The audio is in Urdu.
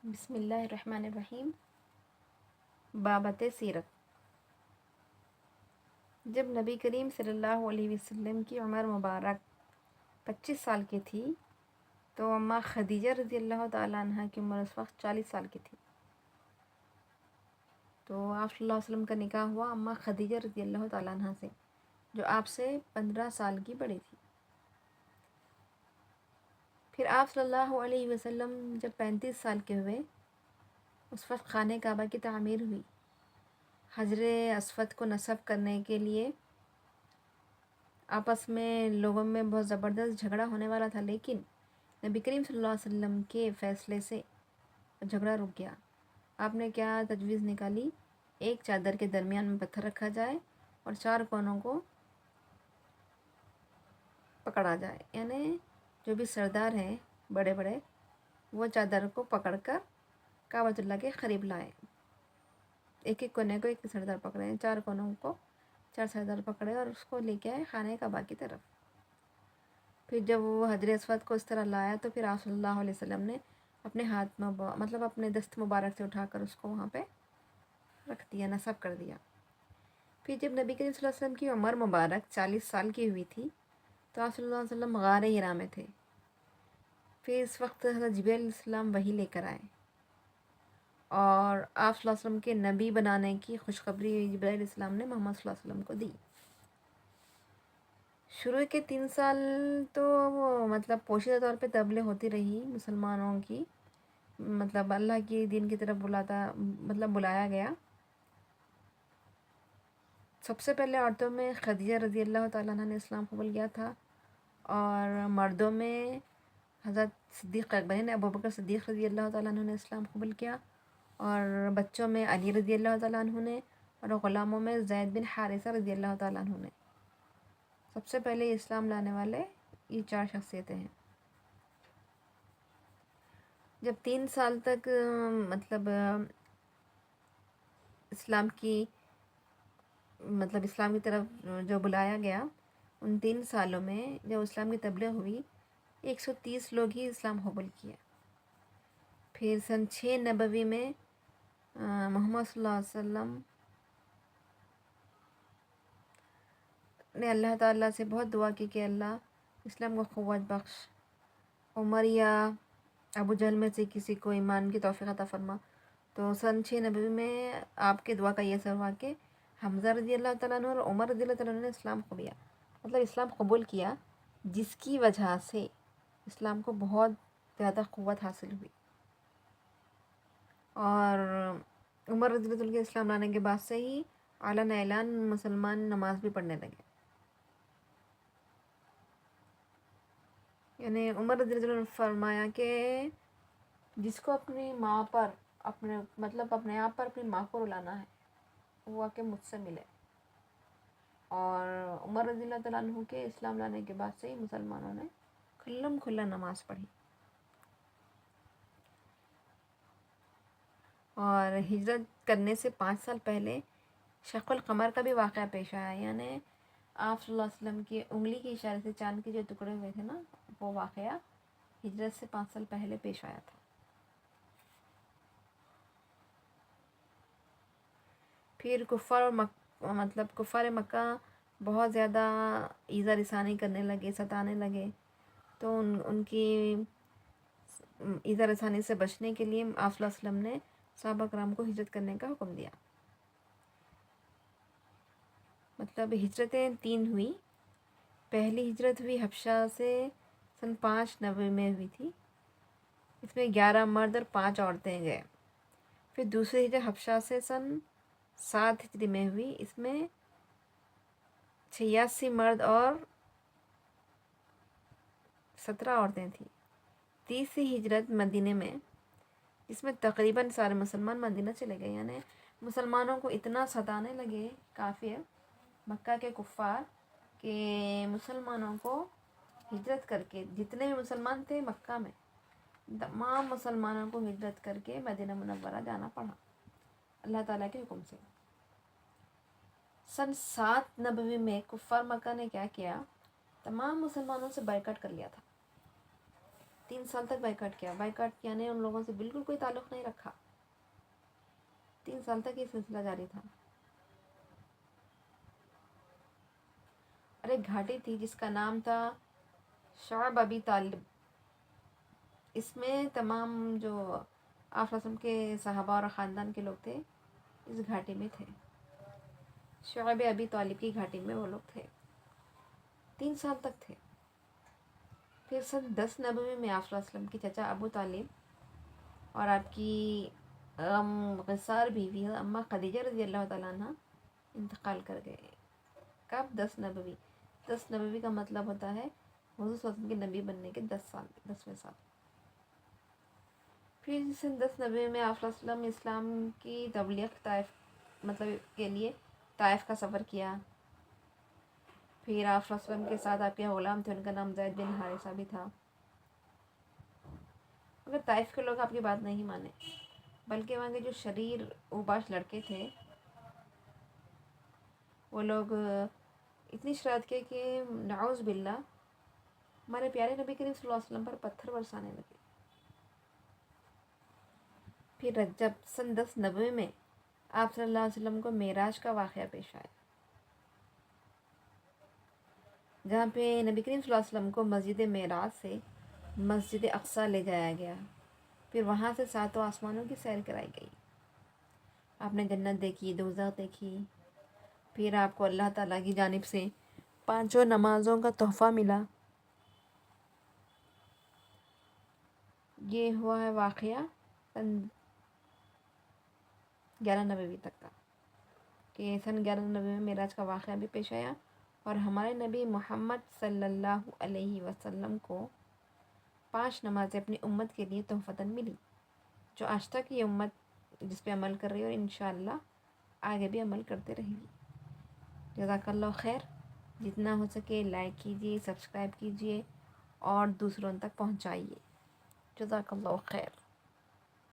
بسم اللہ الرحمن الرحیم۔ بابت سیرت۔ جب نبی کریم صلی اللہ علیہ وسلم کی عمر مبارک 25 سال کی تھی تو اماں خدیجہ رضی اللہ تعالیٰ عنہ کی عمر اس وقت 40 سال کی تھی۔ تو آپ صلی اللہ علیہ وسلم کا نکاح ہوا اماں خدیجہ رضی اللہ تعالیٰ عنہ سے، جو آپ سے 15 سال کی بڑی تھی۔ پھر آپ صلی اللہ علیہ وسلم جب 35 سال کے ہوئے، اس وقت خانہ کعبہ کی تعمیر ہوئی۔ حجر اسود کو نصب کرنے کے لیے آپس میں لوگوں میں بہت زبردست جھگڑا ہونے والا تھا، لیکن نبی کریم صلی اللہ علیہ وسلم کے فیصلے سے جھگڑا رک گیا۔ آپ نے کیا تجویز نکالی؟ ایک چادر کے درمیان میں پتھر رکھا جائے اور 4 کونوں کو پکڑا جائے، یعنی جو بھی سردار ہیں بڑے بڑے، وہ چادر کو پکڑ کر کعبۃ اللہ کے قریب لائے۔ ایک ایک کونے کو ایک سردار پکڑے، 4 کونوں کو 4 سردار پکڑے اور اس کو لے کے آئے خانہ کعبہ کی طرف۔ پھر جب وہ حجر اسود کو اس طرح لایا تو پھر آپ صلی اللہ علیہ وسلم نے اپنے ہاتھ میں مطلب اپنے دست مبارک سے اٹھا کر اس کو وہاں پہ رکھ دیا، نصب کر دیا۔ پھر جب نبی کریم صلی اللہ علیہ وسلم کی عمر مبارک 40 سال کی ہوئی تھی تو آپ صلی اللہ علیہ وسلم غار حرا میں تھے۔ پھر اس وقت حضرت جبریل علیہ السلام وحی لے کر آئے اور آپ صلی اللہ علیہ وسلم کے نبی بنانے کی خوشخبری جبریل علیہ السلام نے محمد صلی اللہ علیہ وسلم کو دی۔ شروع کے 3 سال تو وہ مطلب پوشیدہ طور پہ تبلیغ ہوتی رہی مسلمانوں کی، مطلب اللہ کی دین کی طرف بلایا گیا۔ سب سے پہلے عورتوں میں خدیجہ رضی اللہ تعالیٰ عنہ نے اسلام قبول کیا تھا، اور مردوں میں حضرت صدیق اکبر نے ابو بکر صدیق رضی اللہ تعالیٰ عنہ نے اسلام قبول کیا، اور بچوں میں علی رضی اللہ تعالیٰ عنہ نے، اور غلاموں میں زید بن حارثہ رضی اللہ تعالیٰ عنہ نے۔ سب سے پہلے اسلام لانے والے یہ 4 شخصیتیں ہیں۔ جب 3 سال تک مطلب اسلام کی طرف جو بلایا گیا، ان 3 سالوں میں جب اسلام کی تبلیغ ہوئی 130 لوگ ہی اسلام قبول کیا۔ پھر سن 6 نبوی میں محمد صلی اللہ علیہ وسلم نے اللہ تعالیٰ سے بہت دعا کی کہ اللہ اسلام کو قوت بخش، عمر یا ابو جہل میں سے کسی کو ایمان کی توفیق عطا فرما۔ تو سن 6 نبوی میں آپ کے دعا کا یہ اثر ہوا کہ حمزہ رضی اللہ تعالیٰ عنہ اور عمر رضی اللہ تعالیٰ عنہ نے اسلام قبول کیا، جس کی وجہ سے اسلام کو بہت زیادہ قوت حاصل ہوئی۔ اور عمر رضی اللہ عنہ کے اسلام لانے کے بعد سے ہی اعلان اعلان مسلمان نماز بھی پڑھنے لگے۔ یعنی عمر رضی اللہ عنہ نے فرمایا کہ جس کو اپنی ماں پر اپنے آپ پر اپنی ماں کو رلانا ہے وہ آ کے مجھ سے ملے۔ اور عمر رضی اللہ تعالیٰ عنہ کے اسلام لانے کے بعد سے ہی مسلمانوں نے کھلم کھلا نماز پڑھی۔ اور ہجرت کرنے سے 5 سال پہلے شق القمر کا بھی واقعہ پیش آیا، یعنی آپ صلی اللہ علیہ وسلم کی انگلی کے اشارے سے چاند کے جو ٹکڑے ہوئے تھے نا، وہ واقعہ ہجرت سے 5 سال پہلے پیش آیا تھا۔ پھر کفار مکہ بہت زیادہ ایذا رسانی کرنے لگے، ستانے لگے، تو ان کی ایذا رسانی سے بچنے کے لیے آپ صلی اللہ علیہ وسلم نے صحابہ کرام کو ہجرت کرنے کا حکم دیا۔ ہجرتیں 3 ہوئی۔ پہلی ہجرت ہوئی حبشہ سے سن 5 نبوی میں ہوئی تھی، اس میں 11 مرد اور 5 عورتیں گئے۔ پھر دوسری ہجرت حبشہ سے سن 7 ہجری میں ہوئی، اس میں 86 مرد اور 17 عورتیں تھیں۔ تیسری ہجرت مدینے میں، اس میں تقریباً سارے مسلمان مدینہ چلے گئے، یعنی مسلمانوں کو اتنا ستانے لگے کافر مکہ کے کفار کہ مسلمانوں کو ہجرت کر کے، جتنے بھی مسلمان تھے مکہ میں، تمام مسلمانوں کو ہجرت کر کے مدینہ منورہ جانا پڑا اللہ تعالیٰ کے حکم سے۔ سن 7 نبوی میں کفار مکہ نے کیا کیا؟ تمام مسلمانوں سے بائیکاٹ کر لیا تھا۔ 3 سال تک بائیکاٹ کیا. بائیکاٹ کیا نے ان لوگوں سے بالکل کوئی تعلق نہیں رکھا. 3 سال تک یہ سلسلہ جاری تھا. اور ایک گھاٹی تھی جس کا نام تھا شعب ابی طالب. اس میں تمام جو آپ رسم کے صحابہ اور خاندان کے لوگ تھے اس گھاٹی میں تھے. شعب ابی طالب کی گھاٹی میں وہ لوگ تھے. 3 سال تک تھے. پھر سن 10 نبوی میں آپ وسلم کے چچا ابو طالب اور آپ کی غصار بیوی اماں خدیجہ رضی اللہ تعالیٰ عنہ انتقال کر گئے. کب؟ 10 نبوی. 10 نبوی کا مطلب ہوتا ہے حضور صلی اللہ علیہ وسلم کے نبی بننے کے 10ویں سال. پھر سن 10 نبوی میں آپ وسلم اسلام کی تبلیغ طائف مطلب کے لیے طائف کا سفر کیا. پھر آپ وسلم کے ساتھ آپ کے غلام تھے، ان کا نام زید بن حارثہ بھی تھا. مگر طائف کے لوگ آپ کی بات نہیں مانے، بلکہ وہاں کے جو شریر اوباش لڑکے تھے وہ لوگ اتنی شرارت کے کہ نعوذ باللہ ہمارے پیارے نبی کریم صلی اللہ علیہ وسلم پر پتھر برسانے لگے. پھر رجب سن 10 نبوی میں آپ صلی اللہ علیہ وسلم کو معراج کا واقعہ پیش آیا، جہاں پہ نبی کریم صلی اللہ علیہ وسلم کو مسجد معراج سے مسجد اقصیٰ لے جایا گیا. پھر وہاں سے 7 آسمانوں کی سیر کرائی گئی. آپ نے جنت دیکھی، دوزخ دیکھی. پھر آپ کو اللہ تعالیٰ کی جانب سے 5 نمازوں کا تحفہ ملا. یہ ہوا ہے واقعہ سن 11 نبوی تک کا، کہ سن 11 نبوی میں معراج کا واقعہ بھی پیش آیا اور ہمارے نبی محمد صلی اللہ علیہ وسلم کو 5 نمازیں اپنی امت کے لیے تحفتاً ملی، جو آج تک یہ امت جس پہ عمل کر رہی ہے اور انشاءاللہ آگے بھی عمل کرتے رہے گی. جزاک اللہ خیر. جتنا ہو سکے لائک کیجیے، سبسکرائب کیجیے اور دوسروں تک پہنچائیے. جزاک اللہ خیر.